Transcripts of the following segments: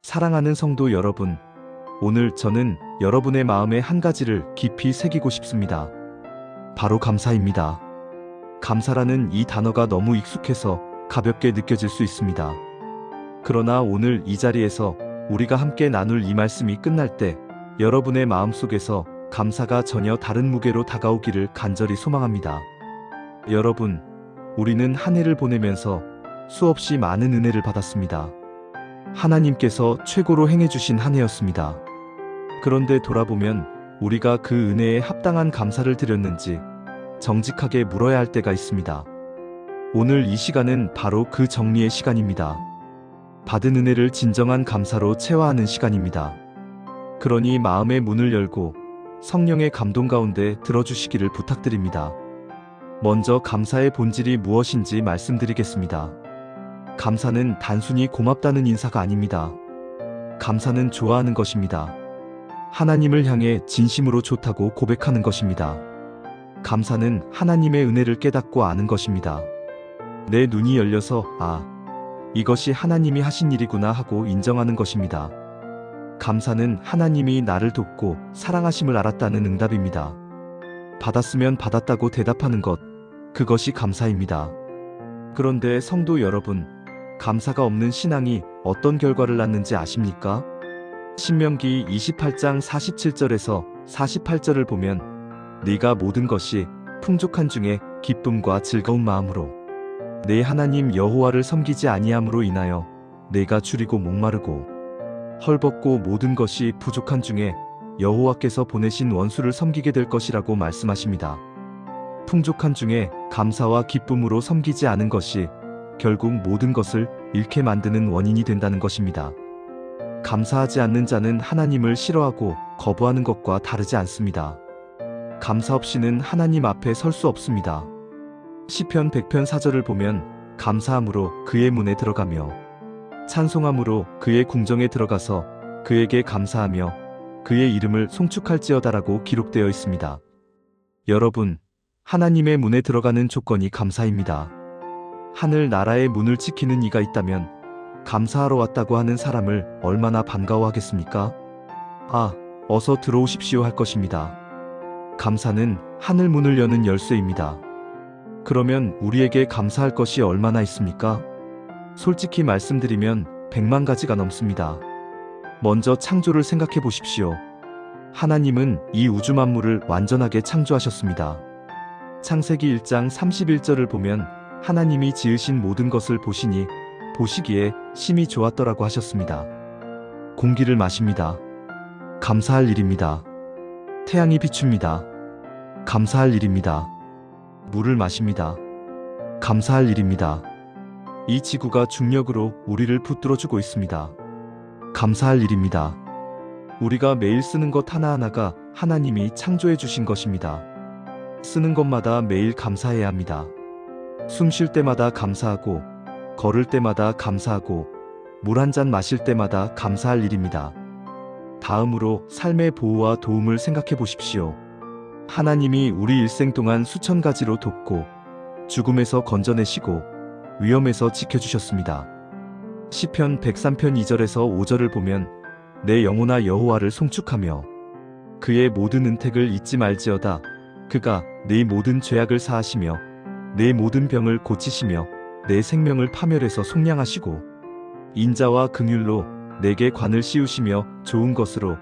사랑하는 성도 여러분, 오늘 저는 여러분의 마음에 한 가지를 깊이 새기고 싶습니다. 바로 감사입니다. 감사라는 이 단어가 너무 익숙해서 가볍게 느껴질 수 있습니다. 그러나 오늘 이 자리에서 우리가 함께 나눌 이 말씀이 끝날 때 여러분의 마음속에서 감사가 전혀 다른 무게로 다가오기를 간절히 소망합니다. 여러분, 우리는 한 해를 보내면서 수없이 많은 은혜를 받았습니다. 하나님께서 최고로 행해주신 한 해였습니다. 그런데 돌아보면 우리가 그 은혜에 합당한 감사를 드렸는지 정직하게 물어야 할 때가 있습니다. 오늘 이 시간은 바로 그 정리의 시간입니다. 받은 은혜를 진정한 감사로 체화하는 시간입니다. 그러니 마음의 문을 열고 성령의 감동 가운데 들어주시기를 부탁드립니다. 먼저 감사의 본질이 무엇인지 말씀드리겠습니다. 감사는 단순히 고맙다는 인사가 아닙니다. 감사는 좋아하는 것입니다. 하나님을 향해 진심으로 좋다고 고백하는 것입니다. 감사는 하나님의 은혜를 깨닫고 아는 것입니다. 내 눈이 열려서 이것이 하나님이 하신 일이구나 하고 인정하는 것입니다. 감사는 하나님이 나를 돕고 사랑하심을 알았다는 응답입니다. 받았으면 받았다고 대답하는 것, 그것이 감사입니다. 그런데 성도 여러분, 감사가 없는 신앙이 어떤 결과를 낳는지 아십니까? 신명기 28장 47절에서 48절을 보면 네가 모든 것이 풍족한 중에 기쁨과 즐거운 마음으로 내 하나님 여호와를 섬기지 아니함으로 인하여 내가 줄이고 목마르고 헐벗고 모든 것이 부족한 중에 여호와께서 보내신 원수를 섬기게 될 것이라고 말씀하십니다. 풍족한 중에 감사와 기쁨으로 섬기지 않은 것이 결국 모든 것을 잃게 만드는 원인이 된다는 것입니다. 감사하지 않는 자는 하나님을 싫어하고 거부하는 것과 다르지 않습니다. 감사 없이는 하나님 앞에 설 수 없습니다. 시편 100편 4절을 보면 감사함으로 그의 문에 들어가며 찬송함으로 그의 궁정에 들어가서 그에게 감사하며 그의 이름을 송축할지어다라고 기록되어 있습니다. 여러분, 하나님의 문에 들어가는 조건이 감사입니다. 하늘 나라의 문을 지키는 이가 있다면 감사하러 왔다고 하는 사람을 얼마나 반가워하겠습니까? 어서 들어오십시오 할 것입니다. 감사는 하늘 문을 여는 열쇠입니다. 그러면 우리에게 감사할 것이 얼마나 있습니까? 솔직히 말씀드리면 100만 가지가 넘습니다. 먼저 창조를 생각해 보십시오. 하나님은 이 우주 만물을 완전하게 창조하셨습니다. 창세기 1장 31절을 보면 하나님이 지으신 모든 것을 보시니 보시기에 심히 좋았더라고 하셨습니다. 공기를 마십니다. 감사할 일입니다. 태양이 비춥니다. 감사할 일입니다. 물을 마십니다. 감사할 일입니다. 이 지구가 중력으로 우리를 붙들어주고 있습니다. 감사할 일입니다. 우리가 매일 쓰는 것 하나하나가 하나님이 창조해 주신 것입니다. 쓰는 것마다 매일 감사해야 합니다. 숨 쉴 때마다 감사하고 걸을 때마다 감사하고 물 한 잔 마실 때마다 감사할 일입니다. 다음으로 삶의 보호와 도움을 생각해 보십시오. 하나님이 우리 일생 동안 수천 가지로 돕고 죽음에서 건져내시고 위험에서 지켜주셨습니다. 시편 103편 2절에서 5절을 보면 내 영혼아 여호와를 송축하며 그의 모든 은택을 잊지 말지어다. 그가 네 모든 죄악을 사하시며 내 모든 병을 고치시며 내 생명을 파멸해서 속량하시고 인자와 긍휼로 내게 관을 씌우시며 좋은 것으로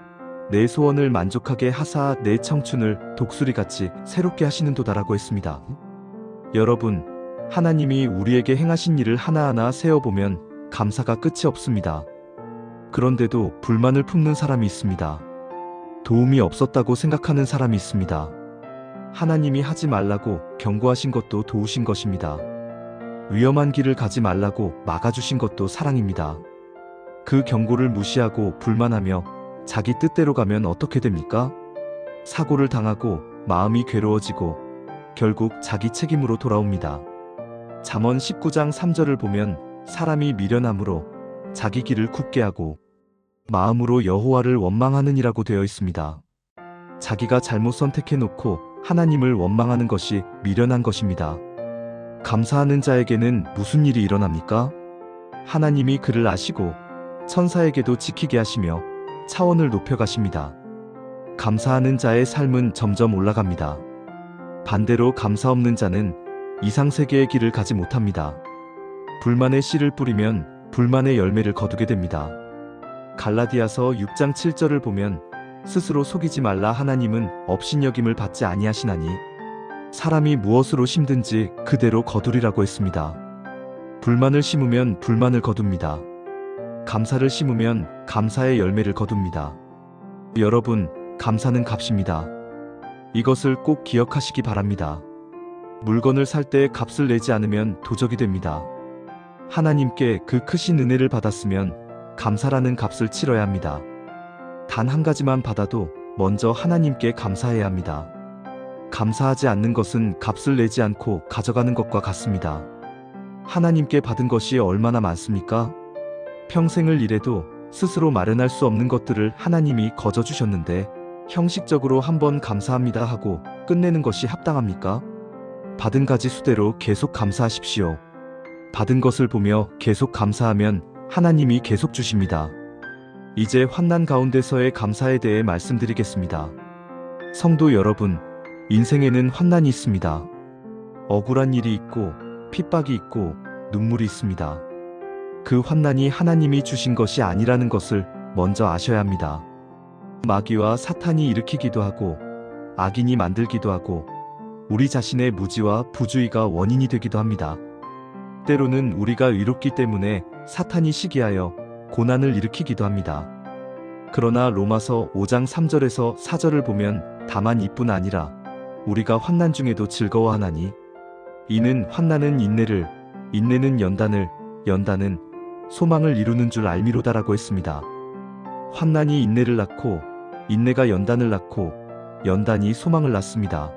내 소원을 만족하게 하사 내 청춘을 독수리같이 새롭게 하시는도다라고 했습니다. 여러분, 하나님이 우리에게 행하신 일을 하나하나 세어보면 감사가 끝이 없습니다. 그런데도 불만을 품는 사람이 있습니다. 도움이 없었다고 생각하는 사람이 있습니다. 하나님이 하지 말라고 경고하신 것도 도우신 것입니다. 위험한 길을 가지 말라고 막아주신 것도 사랑입니다. 그 경고를 무시하고 불만하며 자기 뜻대로 가면 어떻게 됩니까? 사고를 당하고 마음이 괴로워지고 결국 자기 책임으로 돌아옵니다. 잠언 19장 3절을 보면 사람이 미련함으로 자기 길을 굳게 하고 마음으로 여호와를 원망하느니라고 되어 있습니다. 자기가 잘못 선택해놓고 하나님을 원망하는 것이 미련한 것입니다. 감사하는 자에게는 무슨 일이 일어납니까? 하나님이 그를 아시고 천사에게도 지키게 하시며 차원을 높여가십니다. 감사하는 자의 삶은 점점 올라갑니다. 반대로 감사 없는 자는 이상세계의 길을 가지 못합니다. 불만의 씨를 뿌리면 불만의 열매를 거두게 됩니다. 갈라디아서 6장 7절을 보면 스스로 속이지 말라 하나님은 업신여김을 받지 아니하시나니 사람이 무엇으로 심든지 그대로 거두리라고 했습니다. 불만을 심으면 불만을 거둡니다. 감사를 심으면 감사의 열매를 거둡니다. 여러분, 감사는 값입니다. 이것을 꼭 기억하시기 바랍니다. 물건을 살 때 값을 내지 않으면 도적이 됩니다. 하나님께 그 크신 은혜를 받았으면 감사라는 값을 치러야 합니다. 단 한 가지만 받아도 먼저 하나님께 감사해야 합니다. 감사하지 않는 것은 값을 내지 않고 가져가는 것과 같습니다. 하나님께 받은 것이 얼마나 많습니까? 평생을 일해도 스스로 마련할 수 없는 것들을 하나님이 거저 주셨는데 형식적으로 한번 감사합니다 하고 끝내는 것이 합당합니까? 받은 가지 수대로 계속 감사하십시오. 받은 것을 보며 계속 감사하면 하나님이 계속 주십니다. 이제 환난 가운데서의 감사에 대해 말씀드리겠습니다. 성도 여러분, 인생에는 환난이 있습니다. 억울한 일이 있고 핍박이 있고 눈물이 있습니다. 그 환난이 하나님이 주신 것이 아니라는 것을 먼저 아셔야 합니다. 마귀와 사탄이 일으키기도 하고 악인이 만들기도 하고 우리 자신의 무지와 부주의가 원인이 되기도 합니다. 때로는 우리가 의롭기 때문에 사탄이 시기하여 고난을 일으키기도 합니다. 그러나 로마서 5장 3절에서 4절을 보면 다만 이뿐 아니라 우리가 환난 중에도 즐거워하나니 이는 환난은 인내를, 인내는 연단을, 연단은 소망을 이루는 줄 알미로다라고 했습니다. 환난이 인내를 낳고 인내가 연단을 낳고 연단이 소망을 낳습니다.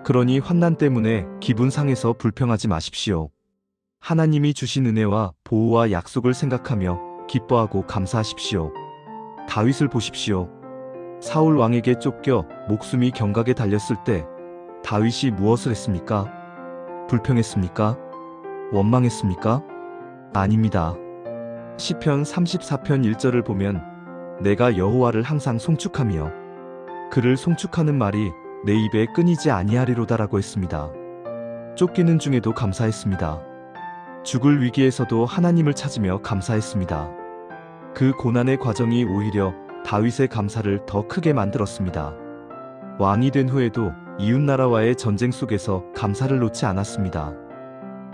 그러니 환난 때문에 기분 상해서 불평하지 마십시오. 하나님이 주신 은혜와 보호와 약속을 생각하며 기뻐하고 감사하십시오. 다윗을 보십시오. 사울 왕에게 쫓겨 목숨이 경각에 달렸을 때 다윗이 무엇을 했습니까? 불평했습니까? 원망했습니까? 아닙니다. 시편 34편 1절을 보면 내가 여호와를 항상 송축하며 그를 송축하는 말이 내 입에 끊이지 아니하리로다라고 했습니다. 쫓기는 중에도 감사했습니다. 죽을 위기에서도 하나님을 찾으며 감사했습니다. 그 고난의 과정이 오히려 다윗의 감사를 더 크게 만들었습니다. 왕이 된 후에도 이웃나라와의 전쟁 속에서 감사를 놓지 않았습니다.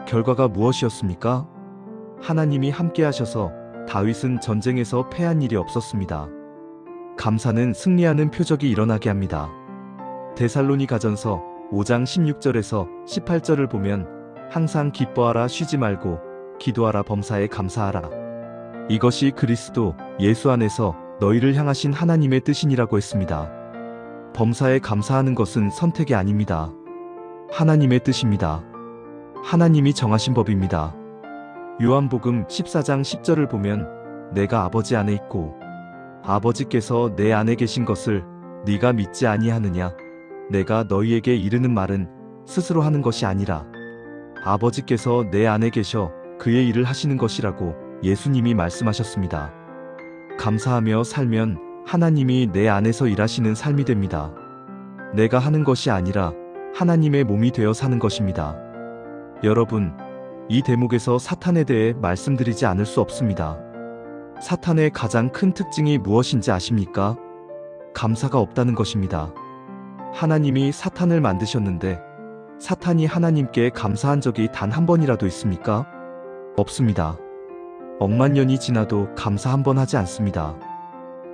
결과가 무엇이었습니까? 하나님이 함께 하셔서 다윗은 전쟁에서 패한 일이 없었습니다. 감사는 승리하는 표적이 일어나게 합니다. 데살로니가전서 5장 16절에서 18절을 보면 항상 기뻐하라 쉬지 말고 기도하라 범사에 감사하라. 이것이 그리스도 예수 안에서 너희를 향하신 하나님의 뜻이니라고 했습니다. 범사에 감사하는 것은 선택이 아닙니다. 하나님의 뜻입니다. 하나님이 정하신 법입니다. 요한복음 14장 10절을 보면 내가 아버지 안에 있고 아버지께서 내 안에 계신 것을 네가 믿지 아니하느냐. 내가 너희에게 이르는 말은 스스로 하는 것이 아니라 아버지께서 내 안에 계셔 그의 일을 하시는 것이라고 예수님이 말씀하셨습니다. 감사하며 살면 하나님이 내 안에서 일하시는 삶이 됩니다. 내가 하는 것이 아니라 하나님의 몸이 되어 사는 것입니다. 여러분, 이 대목에서 사탄에 대해 말씀드리지 않을 수 없습니다. 사탄의 가장 큰 특징이 무엇인지 아십니까? 감사가 없다는 것입니다. 하나님이 사탄을 만드셨는데 사탄이 하나님께 감사한 적이 단 한 번이라도 있습니까? 없습니다. 억만 년이 지나도 감사 한 번 하지 않습니다.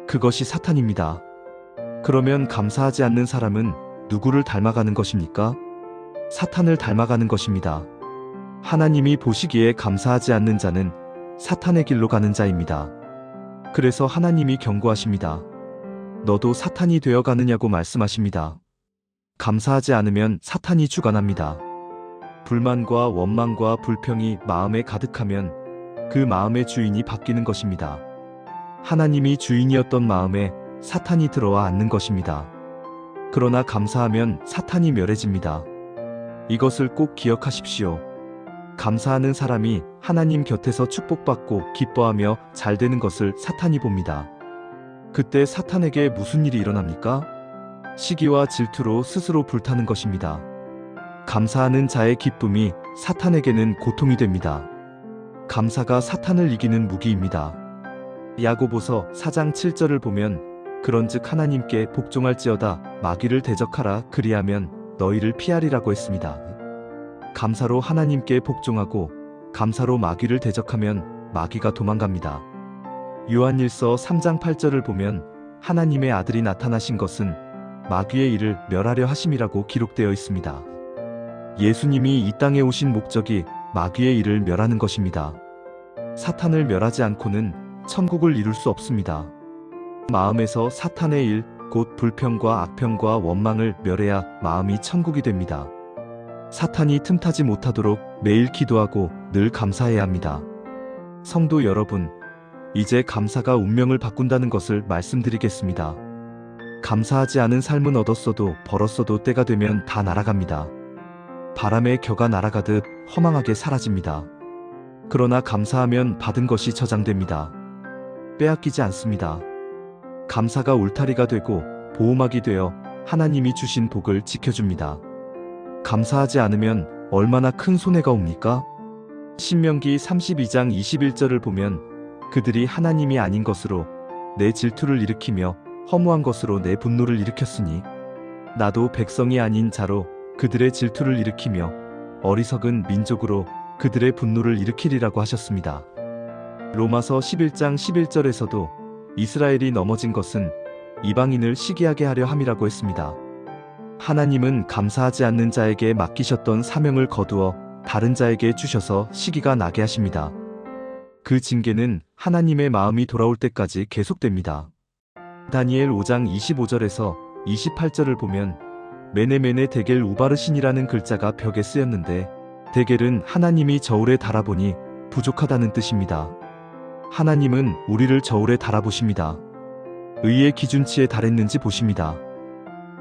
그것이 사탄입니다. 그러면 감사하지 않는 사람은 누구를 닮아가는 것입니까? 사탄을 닮아가는 것입니다. 하나님이 보시기에 감사하지 않는 자는 사탄의 길로 가는 자입니다. 그래서 하나님이 경고하십니다. 너도 사탄이 되어 가느냐고 말씀하십니다. 감사하지 않으면 사탄이 주관합니다. 불만과 원망과 불평이 마음에 가득하면 그 마음의 주인이 바뀌는 것입니다. 하나님이 주인이었던 마음에 사탄이 들어와 앉는 것입니다. 그러나 감사하면 사탄이 멸해집니다. 이것을 꼭 기억하십시오. 감사하는 사람이 하나님 곁에서 축복받고 기뻐하며 잘 되는 것을 사탄이 봅니다. 그때 사탄에게 무슨 일이 일어납니까? 시기와 질투로 스스로 불타는 것입니다. 감사하는 자의 기쁨이 사탄에게는 고통이 됩니다. 감사가 사탄을 이기는 무기입니다. 야고보서 4장 7절을 보면 그런즉 하나님께 복종할지어다 마귀를 대적하라 그리하면 너희를 피하리라고 했습니다. 감사로 하나님께 복종하고 감사로 마귀를 대적하면 마귀가 도망갑니다. 요한일서 3장 8절을 보면 하나님의 아들이 나타나신 것은 마귀의 일을 멸하려 하심이라고 기록되어 있습니다. 예수님이 이 땅에 오신 목적이 마귀의 일을 멸하는 것입니다. 사탄을 멸하지 않고는 천국을 이룰 수 없습니다. 마음에서 사탄의 일, 곧 불평과 악평과 원망을 멸해야 마음이 천국이 됩니다. 사탄이 틈타지 못하도록 매일 기도하고 늘 감사해야 합니다. 성도 여러분, 이제 감사가 운명을 바꾼다는 것을 말씀드리겠습니다. 감사하지 않은 삶은 얻었어도 벌었어도 때가 되면 다 날아갑니다. 바람에 겨가 날아가듯 허망하게 사라집니다. 그러나 감사하면 받은 것이 저장됩니다. 빼앗기지 않습니다. 감사가 울타리가 되고 보호막이 되어 하나님이 주신 복을 지켜줍니다. 감사하지 않으면 얼마나 큰 손해가 옵니까? 신명기 32장 21절을 보면 그들이 하나님이 아닌 것으로 내 질투를 일으키며 허무한 것으로 내 분노를 일으켰으니 나도 백성이 아닌 자로 그들의 질투를 일으키며 어리석은 민족으로 그들의 분노를 일으키리라고 하셨습니다. 로마서 11장 11절에서도 이스라엘이 넘어진 것은 이방인을 시기하게 하려 함이라고 했습니다. 하나님은 감사하지 않는 자에게 맡기셨던 사명을 거두어 다른 자에게 주셔서 시기가 나게 하십니다. 그 징계는 하나님의 마음이 돌아올 때까지 계속됩니다. 다니엘 5장 25절에서 28절을 보면 메네메네 데겔 우바르신이라는 글자가 벽에 쓰였는데 데겔은 하나님이 저울에 달아보니 부족하다는 뜻입니다. 하나님은 우리를 저울에 달아보십니다. 의의 기준치에 달했는지 보십니다.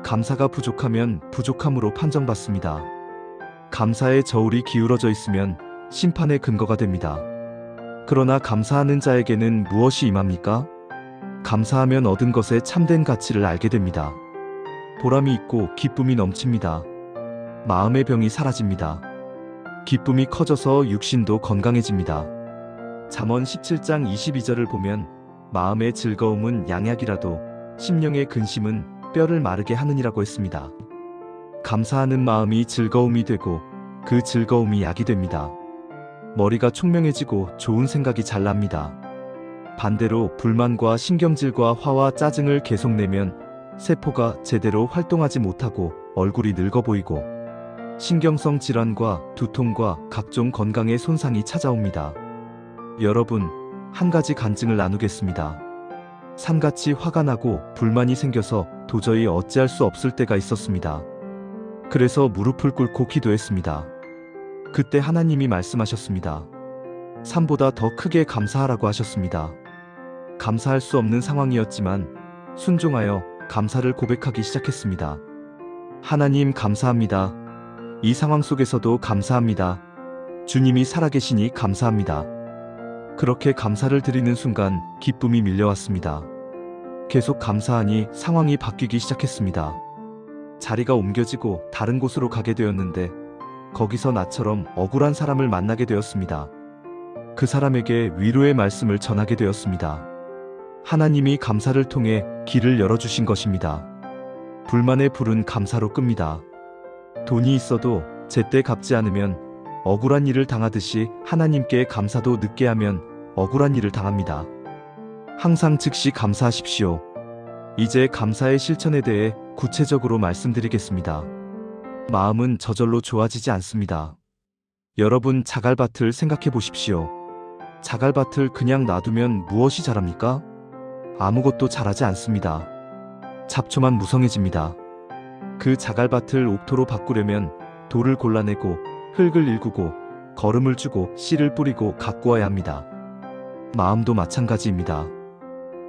감사가 부족하면 부족함으로 판정받습니다. 감사의 저울이 기울어져 있으면 심판의 근거가 됩니다. 그러나 감사하는 자에게는 무엇이 임합니까? 감사하면 얻은 것의 참된 가치를 알게 됩니다. 보람이 있고 기쁨이 넘칩니다. 마음의 병이 사라집니다. 기쁨이 커져서 육신도 건강해집니다. 잠언 17장 22절을 보면 마음의 즐거움은 양약이라도 심령의 근심은 뼈를 마르게 하느니라고 했습니다. 감사하는 마음이 즐거움이 되고 그 즐거움이 약이 됩니다. 머리가 총명해지고 좋은 생각이 잘 납니다. 반대로 불만과 신경질과 화와 짜증을 계속 내면 세포가 제대로 활동하지 못하고 얼굴이 늙어 보이고 신경성 질환과 두통과 각종 건강에 손상이 찾아옵니다. 여러분, 한 가지 간증을 나누겠습니다. 산같이 화가 나고 불만이 생겨서 도저히 어찌할 수 없을 때가 있었습니다. 그래서 무릎을 꿇고 기도했습니다. 그때 하나님이 말씀하셨습니다. 산보다 더 크게 감사하라고 하셨습니다. 감사할 수 없는 상황이었지만 순종하여 감사를 고백하기 시작했습니다. 하나님 감사합니다. 이 상황 속에서도 감사합니다. 주님이 살아계시니 감사합니다. 그렇게 감사를 드리는 순간 기쁨이 밀려왔습니다. 계속 감사하니 상황이 바뀌기 시작했습니다. 자리가 옮겨지고 다른 곳으로 가게 되었는데 거기서 나처럼 억울한 사람을 만나게 되었습니다. 그 사람에게 위로의 말씀을 전하게 되었습니다. 하나님이 감사를 통해 길을 열어주신 것입니다. 불만의 불은 감사로 끕니다. 돈이 있어도 제때 갚지 않으면 억울한 일을 당하듯이 하나님께 감사도 늦게 하면 억울한 일을 당합니다. 항상 즉시 감사하십시오. 이제 감사의 실천에 대해 구체적으로 말씀드리겠습니다. 마음은 저절로 좋아지지 않습니다. 여러분 자갈밭을 생각해 보십시오. 자갈밭을 그냥 놔두면 무엇이 자랍니까? 아무것도 자라지 않습니다. 잡초만 무성해집니다. 그 자갈밭을 옥토로 바꾸려면 돌을 골라내고 흙을 일구고 거름을 주고 씨를 뿌리고 가꾸어야 합니다. 마음도 마찬가지입니다.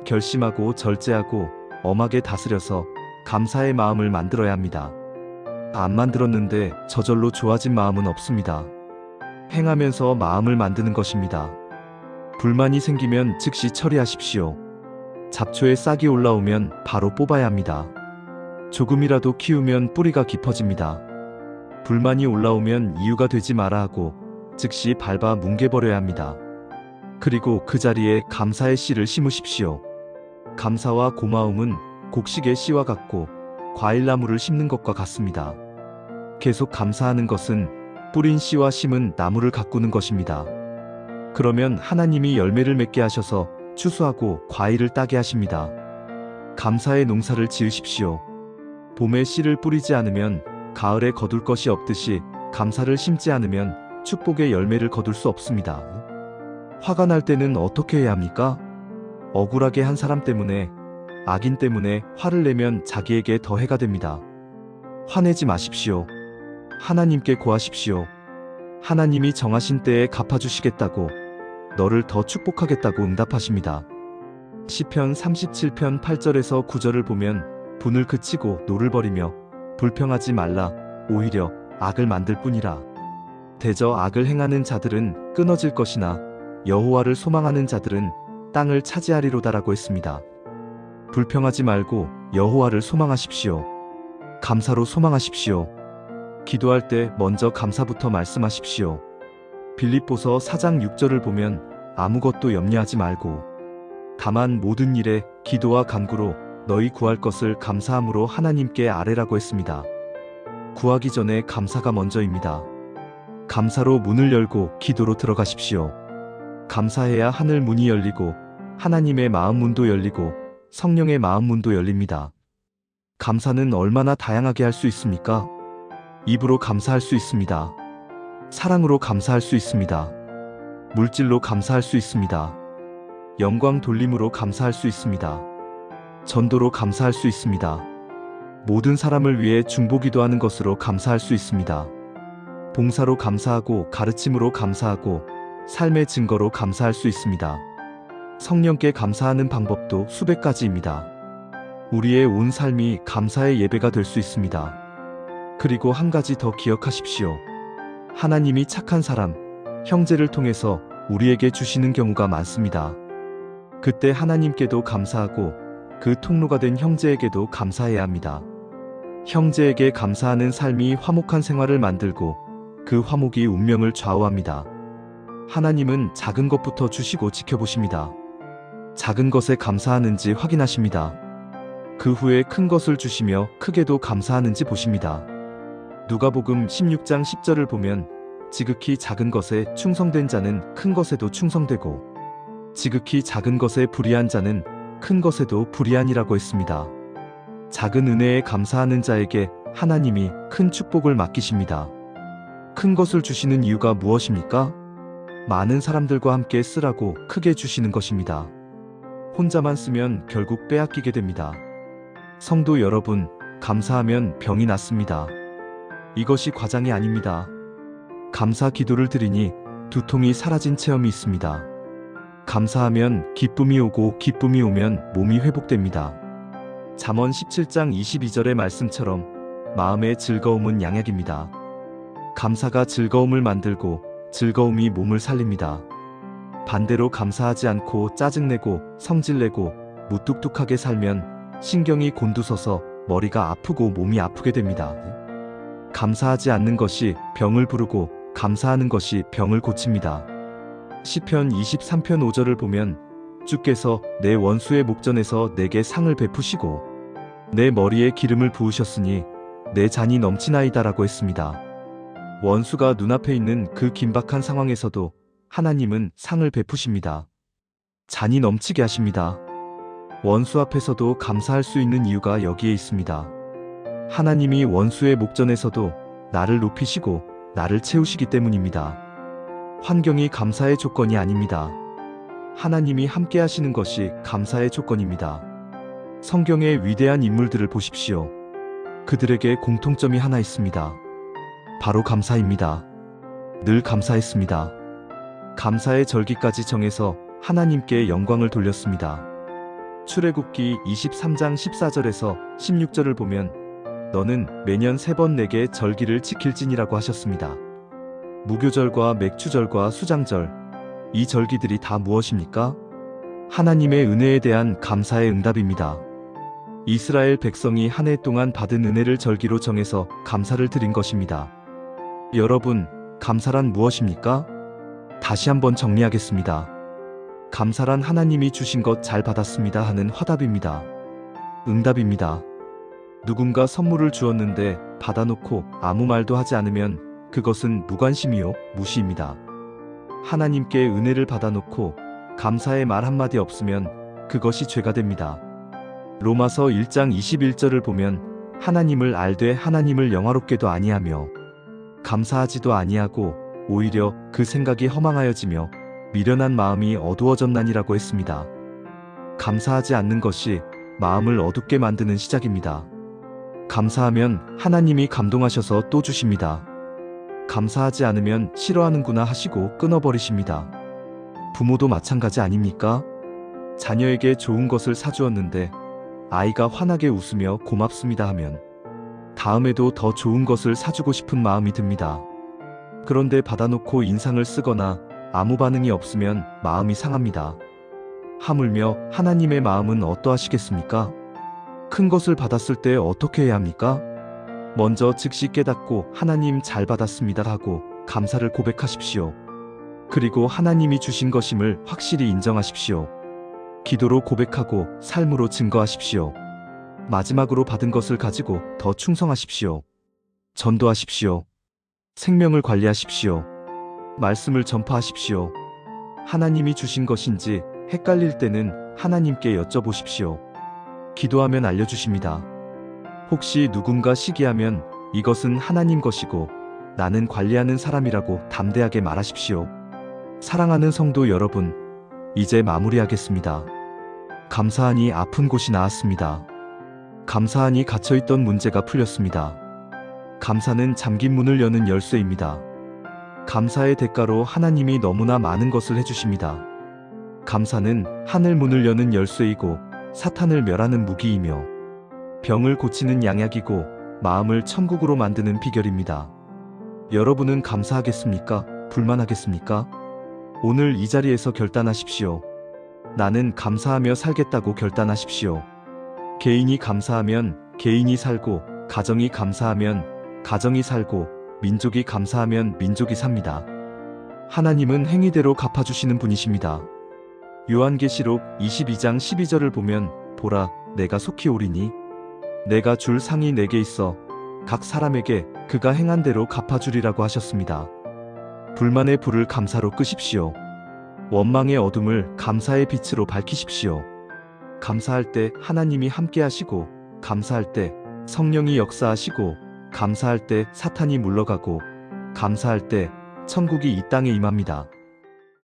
결심하고 절제하고 엄하게 다스려서 감사의 마음을 만들어야 합니다. 안 만들었는데 저절로 좋아진 마음은 없습니다. 행하면서 마음을 만드는 것입니다. 불만이 생기면 즉시 처리하십시오. 잡초에 싹이 올라오면 바로 뽑아야 합니다. 조금이라도 키우면 뿌리가 깊어집니다. 불만이 올라오면 이유가 되지 마라 하고 즉시 밟아 뭉개버려야 합니다. 그리고 그 자리에 감사의 씨를 심으십시오. 감사와 고마움은 곡식의 씨와 같고 과일나무를 심는 것과 같습니다. 계속 감사하는 것은 뿌린 씨와 심은 나무를 가꾸는 것입니다. 그러면 하나님이 열매를 맺게 하셔서 추수하고 과일을 따게 하십니다. 감사의 농사를 지으십시오. 봄에 씨를 뿌리지 않으면 가을에 거둘 것이 없듯이 감사를 심지 않으면 축복의 열매를 거둘 수 없습니다. 화가 날 때는 어떻게 해야 합니까? 억울하게 한 사람 때문에, 악인 때문에 화를 내면 자기에게 더 해가 됩니다. 화내지 마십시오. 하나님께 고하십시오. 하나님이 정하신 때에 갚아주시겠다고, 너를 더 축복하겠다고 응답하십니다. 시편 37편 8절에서 9절을 보면 분을 그치고 노를 버리며 불평하지 말라, 오히려 악을 만들 뿐이라. 대저 악을 행하는 자들은 끊어질 것이나 여호와를 소망하는 자들은 땅을 차지하리로다라고 했습니다. 불평하지 말고 여호와를 소망하십시오. 감사로 소망하십시오. 기도할 때 먼저 감사부터 말씀하십시오. 빌립보서 4장 6절을 보면 아무것도 염려하지 말고 다만 모든 일에 기도와 간구로 너희 구할 것을 감사함으로 하나님께 아뢰라고 했습니다. 구하기 전에 감사가 먼저입니다. 감사로 문을 열고 기도로 들어가십시오. 감사해야 하늘 문이 열리고 하나님의 마음 문도 열리고 성령의 마음 문도 열립니다. 감사는 얼마나 다양하게 할 수 있습니까? 입으로 감사할 수 있습니다. 사랑으로 감사할 수 있습니다. 물질로 감사할 수 있습니다. 영광 돌림으로 감사할 수 있습니다. 전도로 감사할 수 있습니다. 모든 사람을 위해 중보기도하는 것으로 감사할 수 있습니다. 봉사로 감사하고 가르침으로 감사하고 삶의 증거로 감사할 수 있습니다. 성령께 감사하는 방법도 수백 가지입니다. 우리의 온 삶이 감사의 예배가 될 수 있습니다. 그리고 한 가지 더 기억하십시오. 하나님이 착한 사람, 형제를 통해서 우리에게 주시는 경우가 많습니다. 그때 하나님께도 감사하고 그 통로가 된 형제에게도 감사해야 합니다. 형제에게 감사하는 삶이 화목한 생활을 만들고 그 화목이 운명을 좌우합니다. 하나님은 작은 것부터 주시고 지켜보십니다. 작은 것에 감사하는지 확인하십니다. 그 후에 큰 것을 주시며 크게도 감사하는지 보십니다. 누가복음 16장 10절을 보면 지극히 작은 것에 충성된 자는 큰 것에도 충성되고 지극히 작은 것에 불의한 자는 큰 것에도 불의하니라고 했습니다. 작은 은혜에 감사하는 자에게 하나님이 큰 축복을 맡기십니다. 큰 것을 주시는 이유가 무엇입니까? 많은 사람들과 함께 쓰라고 크게 주시는 것입니다. 혼자만 쓰면 결국 빼앗기게 됩니다. 성도 여러분, 감사하면 병이 낫습니다. 이것이 과장이 아닙니다. 감사 기도를 드리니 두통이 사라진 체험이 있습니다. 감사하면 기쁨이 오고 기쁨이 오면 몸이 회복됩니다. 잠언 17장 22절의 말씀처럼 마음의 즐거움은 양약입니다. 감사가 즐거움을 만들고 즐거움이 몸을 살립니다. 반대로 감사하지 않고 짜증내고 성질내고 무뚝뚝하게 살면 신경이 곤두서서 머리가 아프고 몸이 아프게 됩니다. 감사하지 않는 것이 병을 부르고 감사하는 것이 병을 고칩니다. 시편 23편 5절을 보면 주께서 내 원수의 목전에서 내게 상을 베푸시고 내 머리에 기름을 부으셨으니 내 잔이 넘치나이다라고 했습니다. 원수가 눈앞에 있는 그 긴박한 상황에서도 하나님은 상을 베푸십니다. 잔이 넘치게 하십니다. 원수 앞에서도 감사할 수 있는 이유가 여기에 있습니다. 하나님이 원수의 목전에서도 나를 높이시고 나를 채우시기 때문입니다. 환경이 감사의 조건이 아닙니다. 하나님이 함께 하시는 것이 감사의 조건입니다. 성경의 위대한 인물들을 보십시오. 그들에게 공통점이 하나 있습니다. 바로 감사입니다. 늘 감사했습니다. 감사의 절기까지 정해서 하나님께 영광을 돌렸습니다. 출애굽기 23장 14절에서 16절을 보면 너는 매년 3번 내게 절기를 지킬지니라고 하셨습니다. 무교절과 맥추절과 수장절, 이 절기들이 다 무엇입니까? 하나님의 은혜에 대한 감사의 응답입니다. 이스라엘 백성이 한 해 동안 받은 은혜를 절기로 정해서 감사를 드린 것입니다. 여러분, 감사란 무엇입니까? 다시 한번 정리하겠습니다. 감사란 하나님이 주신 것 잘 받았습니다 하는 화답입니다. 응답입니다. 누군가 선물을 주었는데 받아놓고 아무 말도 하지 않으면 그것은 무관심이요, 무시입니다. 하나님께 은혜를 받아놓고 감사의 말 한마디 없으면 그것이 죄가 됩니다. 로마서 1장 21절을 보면 하나님을 알되 하나님을 영화롭게도 아니하며 감사하지도 아니하고 오히려 그 생각이 허망하여지며 미련한 마음이 어두워졌나니라고 했습니다. 감사하지 않는 것이 마음을 어둡게 만드는 시작입니다. 감사하면 하나님이 감동하셔서 또 주십니다. 감사하지 않으면 싫어하는구나 하시고 끊어버리십니다. 부모도 마찬가지 아닙니까? 자녀에게 좋은 것을 사주었는데 아이가 환하게 웃으며 고맙습니다 하면 다음에도 더 좋은 것을 사주고 싶은 마음이 듭니다. 그런데 받아놓고 인상을 쓰거나 아무 반응이 없으면 마음이 상합니다. 하물며 하나님의 마음은 어떠하시겠습니까? 큰 것을 받았을 때 어떻게 해야 합니까? 먼저 즉시 깨닫고 하나님 잘 받았습니다 하고 감사를 고백하십시오. 그리고 하나님이 주신 것임을 확실히 인정하십시오. 기도로 고백하고 삶으로 증거하십시오. 마지막으로 받은 것을 가지고 더 충성하십시오. 전도하십시오. 생명을 관리하십시오. 말씀을 전파하십시오. 하나님이 주신 것인지 헷갈릴 때는 하나님께 여쭤보십시오. 기도하면 알려주십니다. 혹시 누군가 시기하면 이것은 하나님 것이고 나는 관리하는 사람이라고 담대하게 말하십시오. 사랑하는 성도 여러분, 이제 마무리하겠습니다. 감사하니 아픈 곳이 나았습니다. 감사하니 갇혀있던 문제가 풀렸습니다. 감사는 잠긴 문을 여는 열쇠입니다. 감사의 대가로 하나님이 너무나 많은 것을 해주십니다. 감사는 하늘 문을 여는 열쇠이고 사탄을 멸하는 무기이며 병을 고치는 양약이고 마음을 천국으로 만드는 비결입니다. 여러분은 감사하겠습니까? 불만하겠습니까? 오늘 이 자리에서 결단하십시오. 나는 감사하며 살겠다고 결단하십시오. 개인이 감사하면 개인이 살고, 가정이 감사하면 가정이 살고, 민족이 감사하면 민족이 삽니다. 하나님은 행위대로 갚아주시는 분이십니다. 요한계시록 22장 12절을 보면 보라, 내가 속히 오리니 내가 줄 상이 내게 있어 각 사람에게 그가 행한 대로 갚아주리라고 하셨습니다. 불만의 불을 감사로 끄십시오. 원망의 어둠을 감사의 빛으로 밝히십시오. 감사할 때 하나님이 함께 하시고, 감사할 때 성령이 역사하시고, 감사할 때 사탄이 물러가고, 감사할 때 천국이 이 땅에 임합니다.